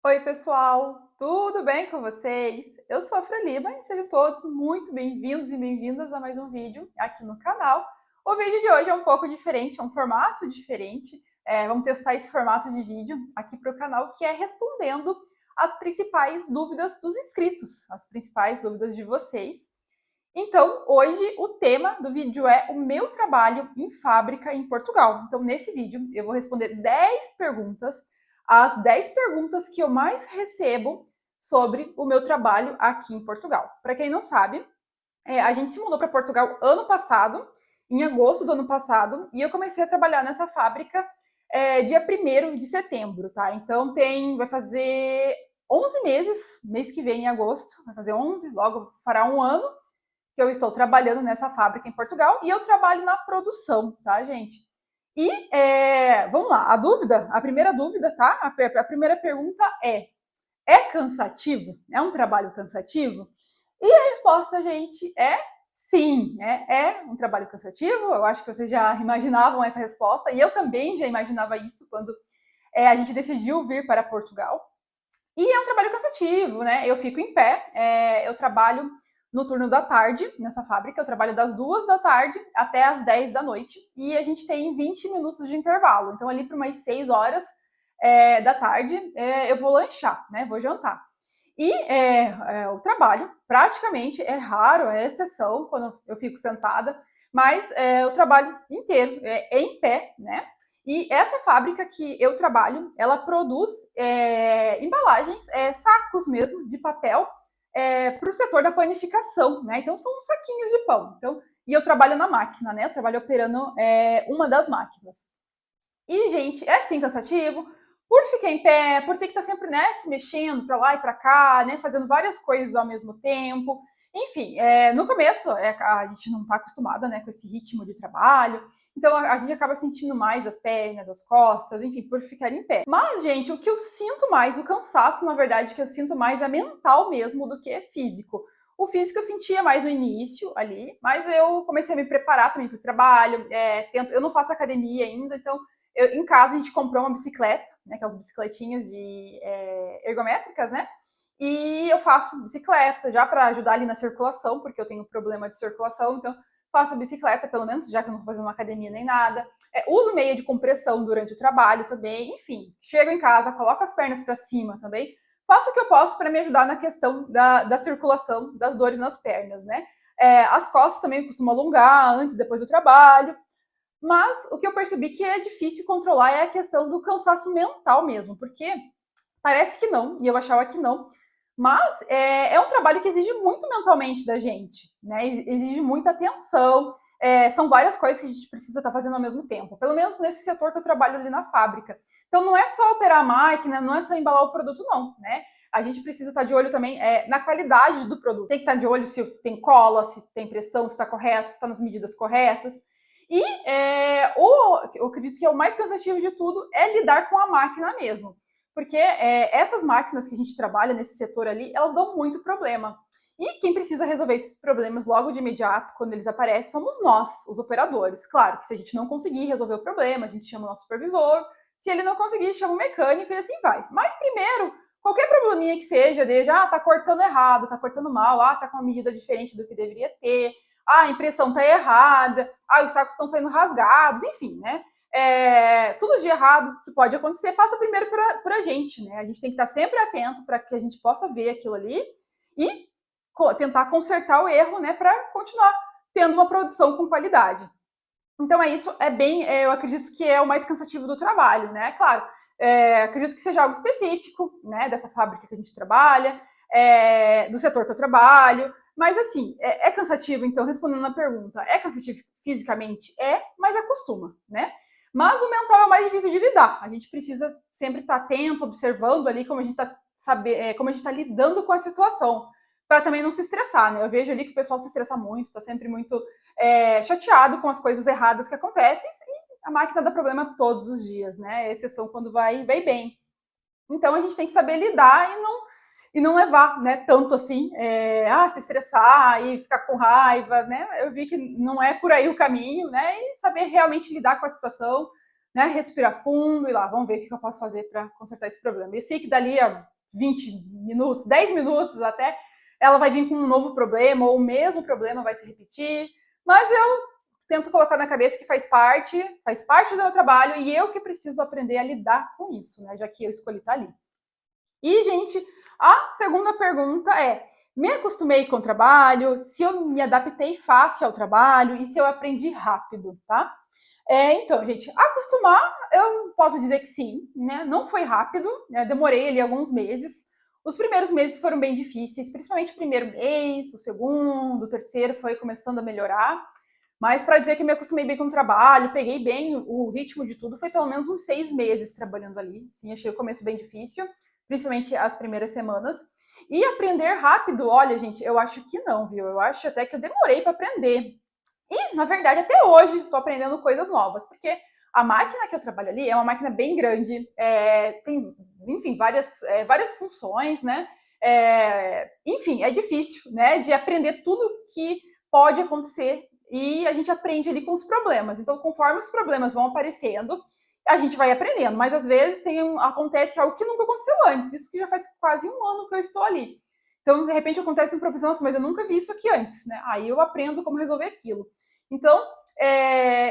Oi, pessoal! Tudo bem com vocês? Eu sou a Frelima e sejam todos muito bem-vindos e bem-vindas a mais um vídeo aqui no canal. O vídeo de hoje é um pouco diferente, é um formato diferente. Vamos testar esse formato de vídeo aqui para o canal, que é respondendo as principais dúvidas dos inscritos, as principais dúvidas de vocês. Então, hoje o tema do vídeo é o meu trabalho em fábrica em Portugal. Então, nesse vídeo, eu vou responder 10 perguntas, as 10 perguntas que eu mais recebo sobre o meu trabalho aqui em Portugal. Para quem não sabe, a gente se mudou para Portugal ano passado, em agosto do ano passado, e eu comecei a trabalhar nessa fábrica dia 1º de setembro, tá? Então, vai fazer 11 meses, mês que vem, em agosto, vai fazer 11, logo fará um ano, que eu estou trabalhando nessa fábrica em Portugal e eu trabalho na produção, tá, gente? E vamos lá, a primeira dúvida, tá? A primeira pergunta é cansativo? É um trabalho cansativo? E a resposta, gente, é sim, é um trabalho cansativo. Eu acho que vocês já imaginavam essa resposta, e eu também já imaginava isso quando a gente decidiu vir para Portugal. E é um trabalho cansativo, né? Eu fico em pé, eu trabalho no turno da tarde nessa fábrica, eu trabalho das 2 da tarde até as 10 da noite e a gente tem 20 minutos de intervalo. Então, ali para umas 6 horas da tarde, eu vou lanchar, né? Vou jantar. E o trabalho, praticamente, é raro, é exceção quando eu fico sentada, mas o trabalho inteiro é em pé, né? E essa fábrica que eu trabalho, ela produz embalagens, sacos mesmo, de papel, para o setor da panificação, né? Então, são saquinhos de pão. Então, e eu trabalho na máquina, né? Eu trabalho operando uma das máquinas. E, gente, é sim cansativo, por ficar em pé, por ter que estar sempre, né, se mexendo para lá e para cá, né, fazendo várias coisas ao mesmo tempo. Enfim, no começo a gente não está acostumada, né, com esse ritmo de trabalho, então a gente acaba sentindo mais as pernas, as costas, enfim, por ficar em pé. Mas, gente, o que eu sinto mais, o cansaço, na verdade, que eu sinto mais é mental mesmo do que físico. O físico eu sentia mais no início ali, mas eu comecei a me preparar também para o trabalho, eu não faço academia ainda, então em casa a gente comprou uma bicicleta, né, aquelas bicicletinhas ergométricas, né? E eu faço bicicleta já para ajudar ali na circulação, porque eu tenho problema de circulação, então faço bicicleta pelo menos, já que eu não vou fazer uma academia nem nada. Uso meia de compressão durante o trabalho também, enfim. Chego em casa, coloco as pernas para cima também. Faço o que eu posso para me ajudar na questão da circulação, das dores nas pernas, né? As costas também eu costumo alongar antes e depois do trabalho. Mas o que eu percebi que é difícil controlar é a questão do cansaço mental mesmo, porque parece que não, e eu achava que não, mas é um trabalho que exige muito mentalmente da gente, né? Exige muita atenção, são várias coisas que a gente precisa estar fazendo ao mesmo tempo, pelo menos nesse setor que eu trabalho ali na fábrica. Então não é só operar a máquina, não é só embalar o produto, não, né? A gente precisa estar de olho também na qualidade do produto. Tem que estar de olho se tem cola, se tem pressão, se está correto, se está nas medidas corretas. E eu acredito que é o mais cansativo de tudo é lidar com a máquina mesmo. Porque essas máquinas que a gente trabalha nesse setor ali, elas dão muito problema. E quem precisa resolver esses problemas logo de imediato, quando eles aparecem, somos nós, os operadores. Claro que se a gente não conseguir resolver o problema, a gente chama o nosso supervisor. Se ele não conseguir, chama o mecânico e assim vai. Mas primeiro, qualquer probleminha que seja, desde, tá cortando errado, tá cortando mal, tá com uma medida diferente do que deveria ter, a impressão tá errada, os sacos estão saindo rasgados, enfim, né? Tudo de errado que pode acontecer passa primeiro por a gente, né? A gente tem que estar sempre atento para que a gente possa ver aquilo ali e tentar consertar o erro, né? Para continuar tendo uma produção com qualidade. Então isso eu acredito que é o mais cansativo do trabalho, né? Claro, acredito que seja algo específico, né? Dessa fábrica que a gente trabalha, do setor que eu trabalho. Mas, assim, é cansativo, então, respondendo a pergunta, é cansativo fisicamente? Mas acostuma, né? Mas o mental é mais difícil de lidar. A gente precisa sempre estar atento, observando ali como a gente está lidando com a situação, para também não se estressar, né? Eu vejo ali que o pessoal se estressa muito, está sempre muito chateado com as coisas erradas que acontecem, e a máquina dá problema todos os dias, né? É exceção quando vai bem. Então a gente tem que saber lidar e não levar, né, tanto assim, se estressar e ficar com raiva, né? Eu vi que não é por aí o caminho, né? E saber realmente lidar com a situação, né? Respirar fundo e lá, vamos ver o que eu posso fazer para consertar esse problema. Eu sei que dali a 20 minutos, 10 minutos até, ela vai vir com um novo problema, ou o mesmo problema vai se repetir, mas eu tento colocar na cabeça que faz parte do meu trabalho e eu que preciso aprender a lidar com isso, né, já que eu escolhi estar ali. E, gente, a segunda pergunta é: me acostumei com o trabalho, se eu me adaptei fácil ao trabalho e se eu aprendi rápido, tá? Então, gente, acostumar, eu posso dizer que sim, né? Não foi rápido, né? Demorei ali alguns meses. Os primeiros meses foram bem difíceis, principalmente o primeiro mês, o segundo, o terceiro foi começando a melhorar. Mas para dizer que me acostumei bem com o trabalho, peguei bem o ritmo de tudo, foi pelo menos uns 6 meses trabalhando ali. Sim, achei o começo bem difícil, principalmente as primeiras semanas. E aprender rápido, olha, gente, eu acho que não, viu? Eu acho até que eu demorei para aprender. E, na verdade, até hoje estou aprendendo coisas novas, porque a máquina que eu trabalho ali é uma máquina bem grande, tem, enfim, várias funções, né? Enfim, é difícil, né, de aprender tudo que pode acontecer e a gente aprende ali com os problemas. Então, conforme os problemas vão aparecendo, a gente vai aprendendo, mas às vezes acontece algo que nunca aconteceu antes. Isso que já faz quase um ano que eu estou ali. Então, de repente, acontece um problema, mas eu nunca vi isso aqui antes, né? Aí eu aprendo como resolver aquilo. Então,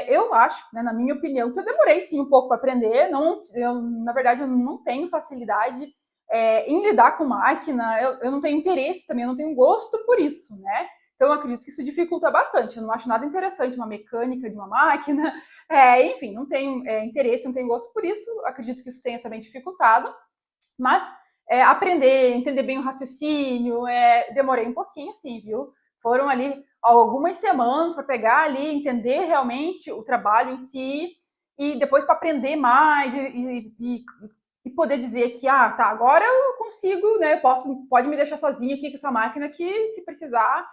eu acho, né, na minha opinião, que eu demorei sim um pouco para aprender. Na verdade, eu não tenho facilidade em lidar com máquina, eu não tenho interesse também, eu não tenho gosto por isso, né? Então, eu acredito que isso dificulta bastante. Eu não acho nada interessante uma mecânica de uma máquina. Enfim, não tenho interesse, não tenho gosto por isso. Acredito que isso tenha também dificultado. Mas aprender, entender bem o raciocínio, demorei um pouquinho, assim, viu? Foram ali algumas semanas para pegar ali, entender realmente o trabalho em si, e depois para aprender mais e poder dizer que, tá, agora eu consigo, né? Pode me deixar sozinha aqui com essa máquina que, se precisar,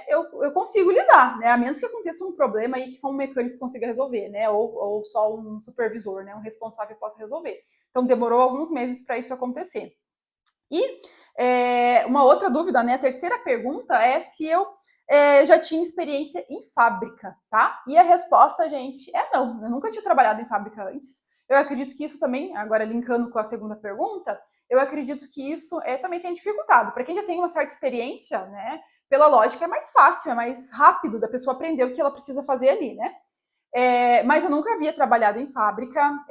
eu consigo lidar, né? A menos que aconteça um problema aí que só um mecânico consiga resolver, né? Ou só um supervisor, né? Um responsável possa resolver. Então demorou alguns meses para isso acontecer. E uma outra dúvida, né? A terceira pergunta é se eu já tinha experiência em fábrica, tá? E a resposta, gente, é não. Eu nunca tinha trabalhado em fábrica antes. Eu acredito que isso também, agora linkando com a segunda pergunta, eu acredito que isso também tem dificultado. Para quem já tem uma certa experiência, né? Pela lógica, é mais fácil, é mais rápido da pessoa aprender o que ela precisa fazer ali, né? Mas eu nunca havia trabalhado em fábrica,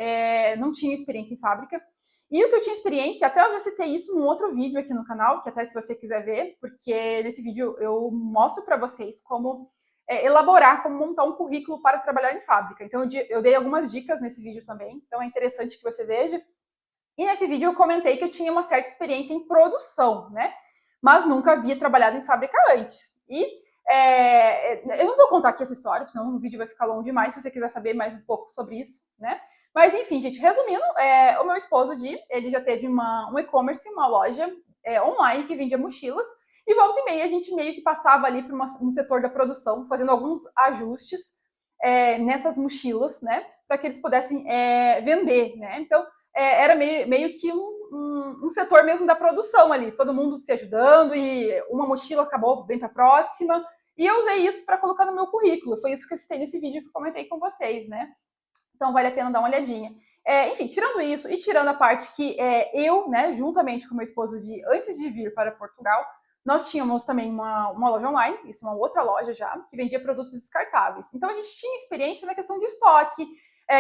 não tinha experiência em fábrica. E o que eu tinha experiência, até eu já citei isso num outro vídeo aqui no canal, que até se você quiser ver, porque nesse vídeo eu mostro para vocês como elaborar, como montar um currículo para trabalhar em fábrica. Então eu dei algumas dicas nesse vídeo também, então é interessante que você veja. E nesse vídeo eu comentei que eu tinha uma certa experiência em produção, né? Mas nunca havia trabalhado em fábrica antes. E eu não vou contar aqui essa história, senão o vídeo vai ficar longo demais, se você quiser saber mais um pouco sobre isso, né? Mas enfim, gente, resumindo, o meu esposo, ele já teve um e-commerce, uma loja online que vendia mochilas, e volta e meia a gente meio que passava ali para um setor da produção, fazendo alguns ajustes nessas mochilas, né? Para que eles pudessem vender, né? Então, era meio que um setor mesmo da produção ali, todo mundo se ajudando e uma mochila acabou bem para a próxima. E eu usei isso para colocar no meu currículo. Foi isso que eu citei nesse vídeo que eu comentei com vocês, né? Então vale a pena dar uma olhadinha. Enfim, tirando isso e tirando a parte que eu, né, juntamente com meu esposo, antes de vir para Portugal, nós tínhamos também uma loja online, isso é uma outra loja já, que vendia produtos descartáveis. Então a gente tinha experiência na questão de estoque,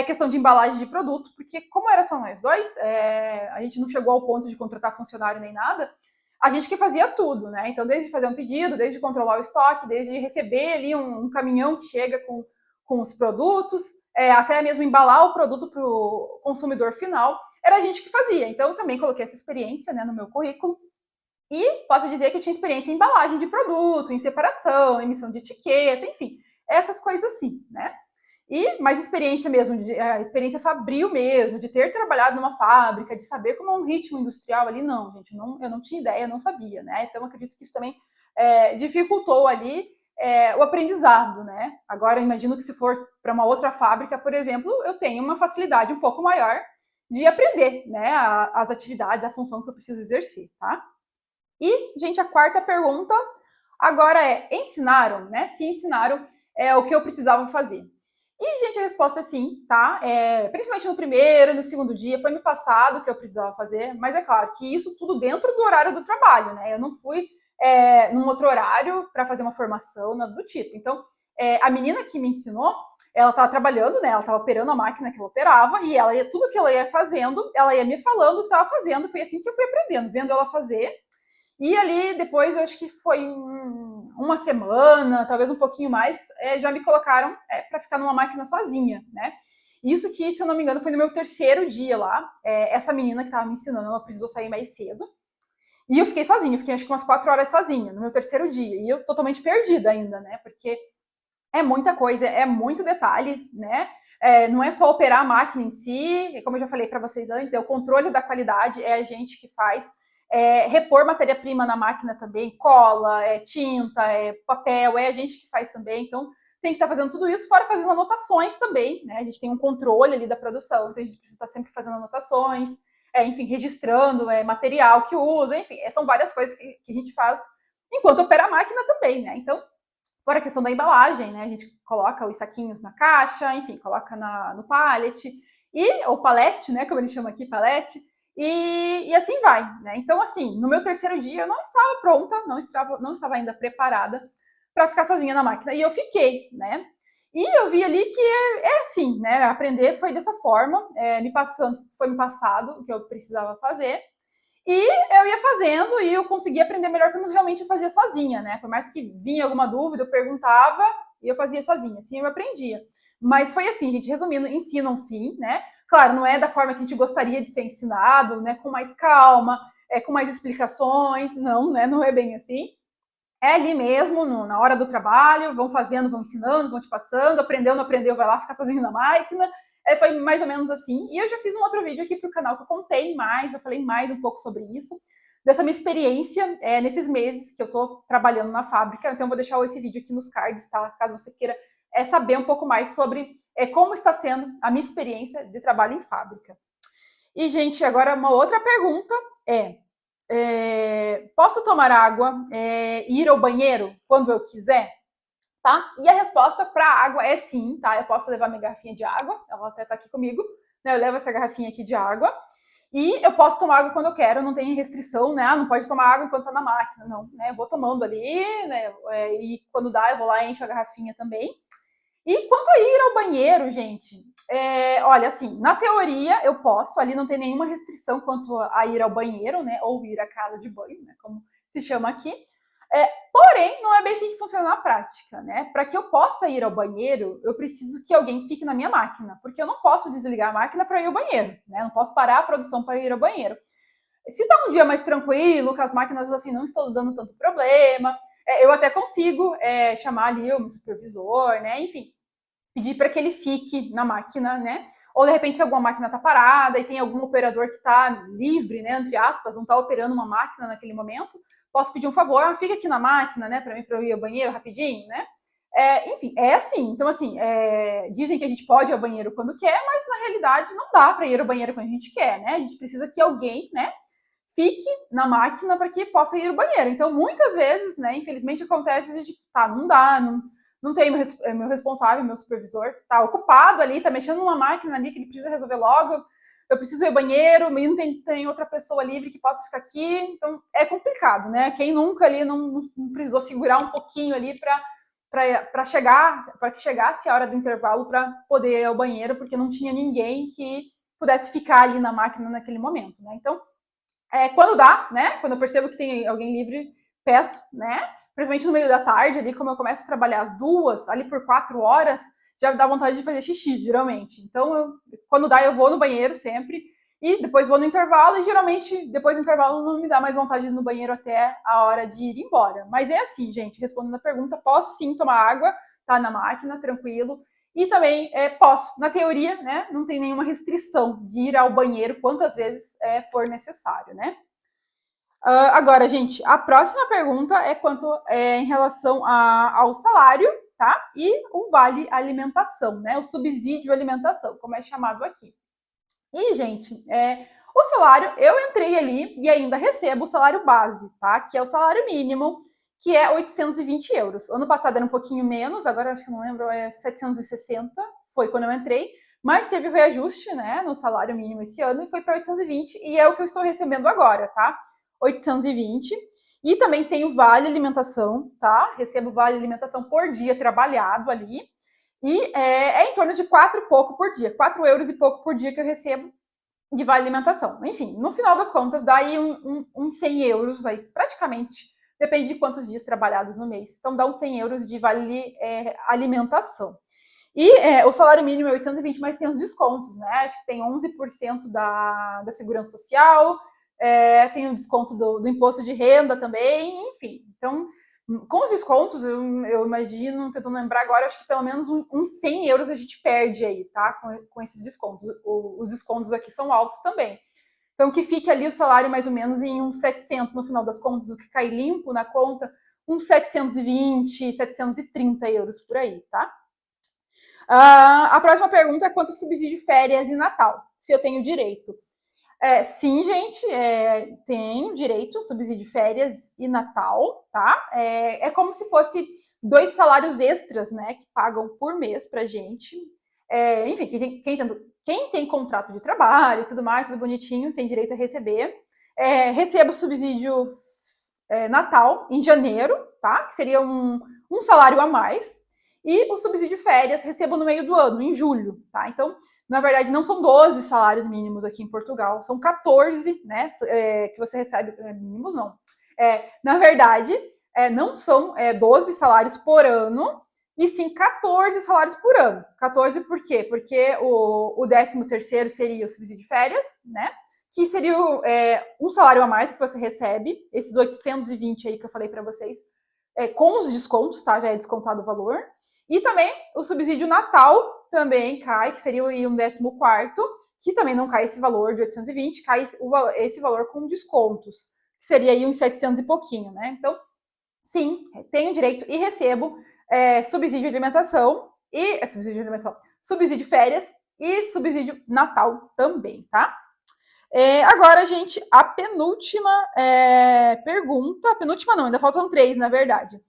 questão de embalagem de produto, porque como era só nós dois, a gente não chegou ao ponto de contratar funcionário nem nada, a gente que fazia tudo, né? Então, desde fazer um pedido, desde controlar o estoque, desde receber ali um caminhão que chega com os produtos, até mesmo embalar o produto para o consumidor final, era a gente que fazia. Então, eu também coloquei essa experiência, né, no meu currículo. E posso dizer que eu tinha experiência em embalagem de produto, em separação, emissão de etiqueta, enfim, essas coisas assim, né? E mais experiência mesmo, experiência fabril mesmo, de ter trabalhado numa fábrica, de saber como é um ritmo industrial ali, não, gente, eu não tinha ideia, não sabia, né? Então, acredito que isso também dificultou ali o aprendizado, né? Agora, imagino que se for para uma outra fábrica, por exemplo, eu tenho uma facilidade um pouco maior de aprender, né, as atividades, a função que eu preciso exercer, tá? E, gente, a quarta pergunta agora ensinaram, né? Se ensinaram o que eu precisava fazer. E, gente, a resposta é sim, tá? Principalmente no primeiro, no segundo dia, foi me passado o que eu precisava fazer, mas é claro que isso tudo dentro do horário do trabalho, né? Eu não fui num outro horário para fazer uma formação, nada do tipo. Então, a menina que me ensinou, ela estava trabalhando, né? Ela estava operando a máquina que ela operava e ela ia, tudo que ela ia fazendo, ela ia me falando o que estava fazendo. Foi assim que eu fui aprendendo, vendo ela fazer. E ali, depois, eu acho que foi uma semana, talvez um pouquinho mais, já me colocaram para ficar numa máquina sozinha, né? Isso que, se eu não me engano, foi no meu terceiro dia lá. Essa menina que estava me ensinando, ela precisou sair mais cedo. E eu fiquei sozinha, eu fiquei acho que umas 4 horas sozinha, no meu terceiro dia. E eu totalmente perdida ainda, né? Porque é muita coisa, é muito detalhe, né? Não é só operar a máquina em si, como eu já falei para vocês antes, é o controle da qualidade, é a gente que faz. Repor matéria-prima na máquina também, cola, tinta, papel, é a gente que faz também. Então, tem que estar fazendo tudo isso, fora fazendo anotações também, né? A gente tem um controle ali da produção, então a gente precisa estar sempre fazendo anotações, enfim, registrando material que usa, enfim, são várias coisas que a gente faz enquanto opera a máquina também, né? Então, fora a questão da embalagem, né? A gente coloca os saquinhos na caixa, enfim, coloca no pallet, ou palete, né? Como eles chamam aqui, palete, e assim vai, né? Então, assim, no meu terceiro dia eu não estava pronta, não estava ainda preparada para ficar sozinha na máquina, e eu fiquei, né? E eu vi ali que é assim, né? Aprender foi dessa forma, foi me passado o que eu precisava fazer, e eu ia fazendo e eu conseguia aprender melhor quando realmente eu fazia sozinha, né? Por mais que vinha alguma dúvida, eu perguntava e eu fazia sozinha, assim eu aprendia. Mas foi assim, gente, resumindo, ensinam sim, né? Claro, não é da forma que a gente gostaria de ser ensinado, né? Com mais calma, com mais explicações, não, né? Não é bem assim. É ali mesmo, na hora do trabalho, vão fazendo, vão ensinando, vão te passando, aprendeu, não aprendeu, vai lá ficar sozinho na máquina. Foi mais ou menos assim. E eu já fiz um outro vídeo aqui para o canal que eu contei mais, eu falei mais um pouco sobre isso, dessa minha experiência nesses meses que eu estou trabalhando na fábrica. Então, eu vou deixar esse vídeo aqui nos cards, tá? Caso você queira saber um pouco mais sobre como está sendo a minha experiência de trabalho em fábrica. E, gente, agora uma outra pergunta posso tomar água e ir ao banheiro quando eu quiser? Tá? E a resposta para a água é sim, tá? Eu posso levar minha garrafinha de água, ela até tá aqui comigo, né? Eu levo essa garrafinha aqui de água e eu posso tomar água quando eu quero, não tem restrição, né? Não pode tomar água enquanto tá na máquina, não, né? Eu vou tomando ali, né? E quando dá, eu vou lá e encho a garrafinha também. E quanto a ir ao banheiro, gente, olha, assim, na teoria eu posso, ali não tem nenhuma restrição quanto a ir ao banheiro, né? Ou ir à casa de banho, né? Como se chama aqui. Porém, não é bem assim que funciona na prática, né? Para que eu possa ir ao banheiro, eu preciso que alguém fique na minha máquina, porque eu não posso desligar a máquina para ir ao banheiro, né? Não posso parar a produção para ir ao banheiro. Se tá um dia mais tranquilo, que as máquinas assim não estão dando tanto problema, eu até consigo chamar ali o meu supervisor, né? Enfim, pedir para que ele fique na máquina, né? Ou de repente, se alguma máquina está parada e tem algum operador que está livre, né? Entre aspas, não está operando uma máquina naquele momento, posso pedir um favor, fica aqui na máquina, né? Para mim, para eu ir ao banheiro rapidinho, né? Enfim, é assim. Então, assim, dizem que a gente pode ir ao banheiro quando quer, mas na realidade não dá para ir ao banheiro quando a gente quer, né? A gente precisa que alguém, né? Fique na máquina para que possa ir ao banheiro. Então, muitas vezes, né? Infelizmente acontece de não dá, não tem meu responsável, meu supervisor, tá ocupado ali, tá mexendo numa máquina ali que ele precisa resolver logo. Eu preciso ir ao banheiro, mas não tem outra pessoa livre que possa ficar aqui. Então é complicado, né? Quem nunca ali não precisou segurar um pouquinho ali para que chegasse a hora do intervalo para poder ir ao banheiro, porque não tinha ninguém que pudesse ficar ali na máquina naquele momento, né? Então, quando dá, né? Quando eu percebo que tem alguém livre, peço, né? Principalmente no meio da tarde, ali, como eu começo a trabalhar às 2, ali por 4 horas, já dá vontade de fazer xixi, geralmente. Então, quando dá, eu vou no banheiro sempre, e depois vou no intervalo, e geralmente, depois do intervalo, não me dá mais vontade de ir no banheiro até a hora de ir embora. Mas é assim, gente, respondendo a pergunta, posso sim tomar água, tá na máquina, tranquilo. E também posso, na teoria, né, não tem nenhuma restrição de ir ao banheiro quantas vezes for necessário, né? Agora, gente, a próxima pergunta é em relação ao salário, tá? E o vale alimentação, né? O subsídio alimentação, como é chamado aqui. E, gente, o salário, eu entrei ali e ainda recebo o salário base, tá? Que é o salário mínimo, que é 820 euros. Ano passado era um pouquinho menos, agora acho que não lembro, 760, foi quando eu entrei, mas teve o reajuste, né, no salário mínimo esse ano e foi para 820 e é o que eu estou recebendo agora, tá? 820. E também tenho vale alimentação, tá? Recebo vale alimentação por dia trabalhado ali. E é em torno de 4 e pouco por dia, 4 euros e pouco por dia que eu recebo de vale alimentação. Enfim, no final das contas, dá aí uns 100 euros, aí, praticamente, depende de quantos dias trabalhados no mês. Então, dá uns 100 euros de vale alimentação. E o salário mínimo é 820, mas tem os descontos, né? Acho que tem 11% da segurança social, tem o desconto do imposto de renda também, enfim. Então, com os descontos, eu imagino, tentando lembrar agora, acho que pelo menos uns 100 euros a gente perde aí, tá? Com esses descontos. Os descontos aqui são altos também. Então, que fique ali o salário mais ou menos em uns 700 no final das contas, o que cai limpo na conta, uns 720, 730 euros por aí, tá? A próxima pergunta é quanto subsídio de férias e Natal, se eu tenho direito. Sim, gente, tem direito, subsídio de férias e Natal, tá? É como se fosse 2 salários extras, né, que pagam por mês pra gente. Enfim, quem tem contrato de trabalho e tudo mais, tudo bonitinho, tem direito a receber. Recebo subsídio Natal em janeiro, tá? Que seria um salário a mais. E o subsídio de férias recebo no meio do ano, em julho, tá? Então, na verdade, não são 12 salários mínimos aqui em Portugal, são 14, né? Que você recebe. Mínimos não. Na verdade, não são 12 salários por ano, e sim 14 salários por ano. 14 por quê? Porque o 13º seria o subsídio de férias, né? Que seria um salário a mais que você recebe, esses 820 aí que eu falei para vocês, com os descontos, tá? Já é descontado o valor. E também o subsídio Natal também cai, que seria um 14º, que também não cai esse valor de 820, cai esse valor com descontos, que seria aí uns 700 e pouquinho, né? Então, sim, tenho direito e recebo subsídio de alimentação e subsídio de férias e subsídio Natal também, tá? Agora, gente, a penúltima pergunta. Penúltima não, ainda faltam 3, na verdade.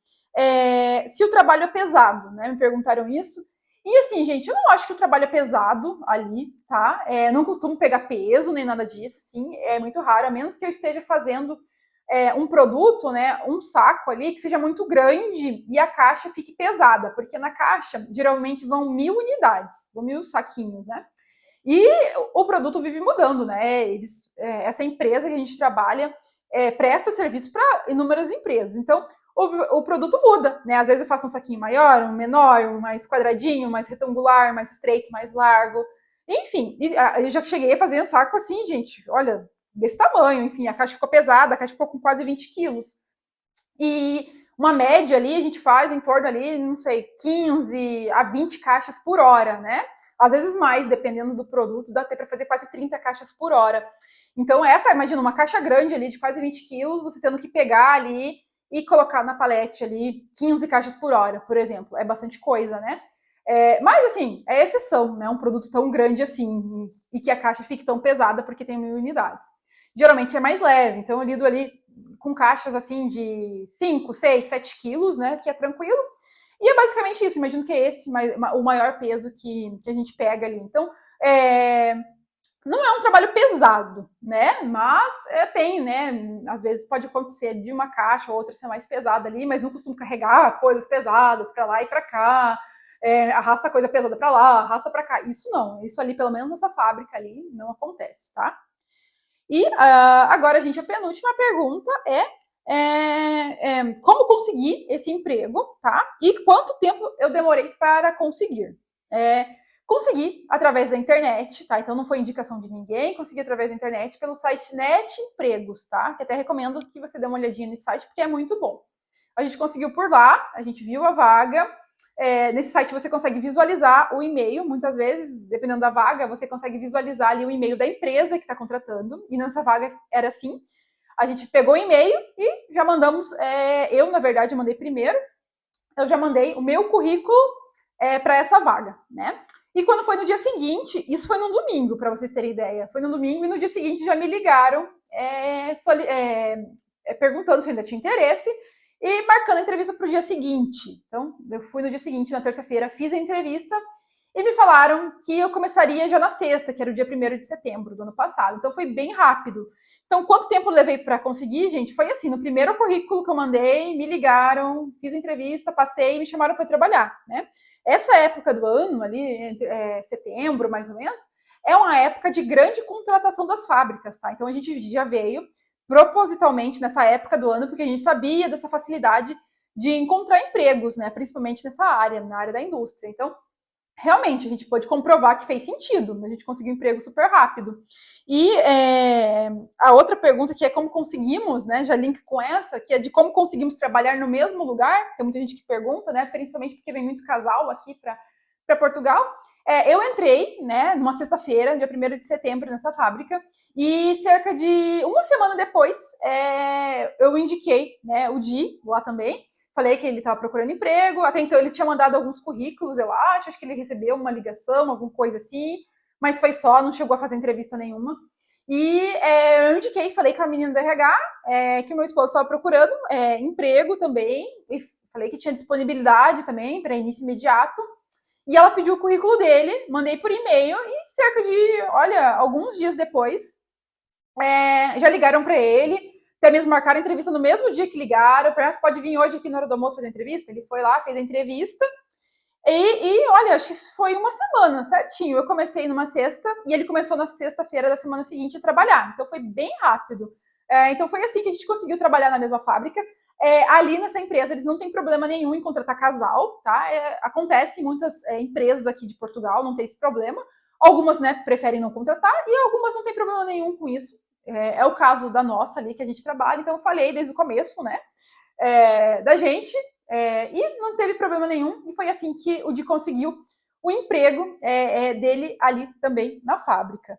Se o trabalho é pesado, né? Me perguntaram isso. E assim, gente, eu não acho que o trabalho é pesado ali, tá? Não costumo pegar peso nem nada disso, assim. É muito raro, a menos que eu esteja fazendo um produto, né? Um saco ali que seja muito grande e a caixa fique pesada, porque na caixa geralmente vão 1000 unidades, vão 1000 saquinhos, né? E o produto vive mudando, né? Essa empresa que a gente trabalha presta serviço para inúmeras empresas. Então, o produto muda, né? Às vezes eu faço um saquinho maior, um menor, um mais quadradinho, mais retangular, mais estreito, mais largo. Enfim, eu já cheguei a fazer um saco assim, gente, olha, desse tamanho. Enfim, a caixa ficou pesada, a caixa ficou com quase 20 quilos. E uma média ali, a gente faz em torno ali, não sei, 15 a 20 caixas por hora, né? Às vezes mais, dependendo do produto, dá até para fazer quase 30 caixas por hora. Então, imagina, uma caixa grande ali de quase 20 quilos, você tendo que pegar ali e colocar na palete ali 15 caixas por hora, por exemplo. É bastante coisa, né? Mas, assim, é exceção, né? Um produto tão grande assim e que a caixa fique tão pesada porque tem 1000 unidades. Geralmente é mais leve, então eu lido ali com caixas assim de 5, 6, 7 quilos, né? Que é tranquilo. E é basicamente isso. Imagino que é esse o maior peso que a gente pega ali. Então, não é um trabalho pesado, né? Mas tem, né? Às vezes pode acontecer de uma caixa ou outra ser mais pesada ali, mas não costumo carregar coisas pesadas para lá e para cá. Arrasta coisa pesada para lá, arrasta para cá. Isso não. Isso ali, pelo menos nessa fábrica ali, não acontece, tá? E agora, gente, a penúltima pergunta como conseguir esse emprego, tá? E quanto tempo eu demorei para conseguir? Consegui através da internet, tá? Então não foi indicação de ninguém, consegui através da internet pelo site Net Empregos, tá? Que até recomendo que você dê uma olhadinha nesse site, porque é muito bom. A gente conseguiu por lá, a gente viu a vaga. Nesse site você consegue visualizar o e-mail, muitas vezes, dependendo da vaga, você consegue visualizar ali o e-mail da empresa que está contratando, e nessa vaga era assim, a gente pegou o e-mail e já mandamos, eu, na verdade, mandei primeiro, eu já mandei o meu currículo para essa vaga, né? E quando foi no dia seguinte, isso foi no domingo, para vocês terem ideia, foi no domingo, e no dia seguinte já me ligaram perguntando se eu ainda tinha interesse, e marcando a entrevista para o dia seguinte. Então, eu fui no dia seguinte, na terça-feira, fiz a entrevista e me falaram que eu começaria já na sexta, que era o dia 1º de setembro do ano passado. Então foi bem rápido. Então, quanto tempo eu levei para conseguir, gente? Foi assim, no primeiro currículo que eu mandei, me ligaram, fiz entrevista, passei e me chamaram para trabalhar, né? Essa época do ano, ali, entre setembro, mais ou menos, é uma época de grande contratação das fábricas, tá? Então a gente já veio propositalmente nessa época do ano, porque a gente sabia dessa facilidade de encontrar empregos, né? Principalmente nessa área, na área da indústria. Então, realmente, a gente pôde comprovar que fez sentido, né? A gente conseguiu um emprego super rápido. E a outra pergunta, que é como conseguimos, né? Já link com essa, que é de como conseguimos trabalhar no mesmo lugar. Tem muita gente que pergunta, né? Principalmente porque vem muito casal aqui para Portugal. Eu entrei, né, numa sexta-feira, dia 1º de setembro, nessa fábrica, e cerca de uma semana depois, eu indiquei, né, o Di lá também. Falei que ele estava procurando emprego. Até então ele tinha mandado alguns currículos, eu acho que ele recebeu uma ligação, alguma coisa assim, mas foi só, não chegou a fazer entrevista nenhuma. E eu indiquei, falei com a menina do RH que o meu esposo estava procurando emprego também, e falei que tinha disponibilidade também para início imediato. E ela pediu o currículo dele, mandei por e-mail, e cerca de, alguns dias depois, já ligaram para ele, até mesmo marcaram a entrevista no mesmo dia que ligaram. Você pode vir hoje aqui na hora do almoço fazer entrevista? Ele foi lá, fez a entrevista. Olha, acho que foi uma semana, certinho. Eu comecei numa sexta e ele começou na sexta-feira da semana seguinte a trabalhar. Então foi bem rápido. Então foi assim que a gente conseguiu trabalhar na mesma fábrica. Ali nessa empresa eles não têm problema nenhum em contratar casal, tá? Acontece em muitas empresas aqui de Portugal, não tem esse problema. Algumas, né, preferem não contratar e algumas não tem problema nenhum com isso. É o caso da nossa ali que a gente trabalha. Então eu falei desde o começo, né, da gente. E não teve problema nenhum, e foi assim que o Di conseguiu o emprego dele ali também na fábrica.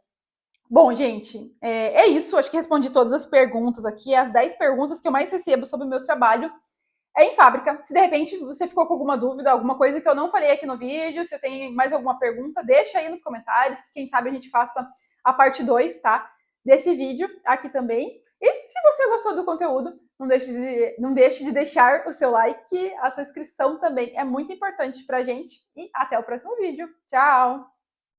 Bom, gente, é isso. Acho que respondi todas as perguntas aqui. As 10 perguntas que eu mais recebo sobre o meu trabalho em fábrica. Se de repente você ficou com alguma dúvida, alguma coisa que eu não falei aqui no vídeo, se tem mais alguma pergunta, deixa aí nos comentários, que quem sabe a gente faça a parte 2, tá? Desse vídeo aqui também. E se você gostou do conteúdo, não deixe de deixar o seu like, a sua inscrição também é muito importante pra gente. E até o próximo vídeo. Tchau!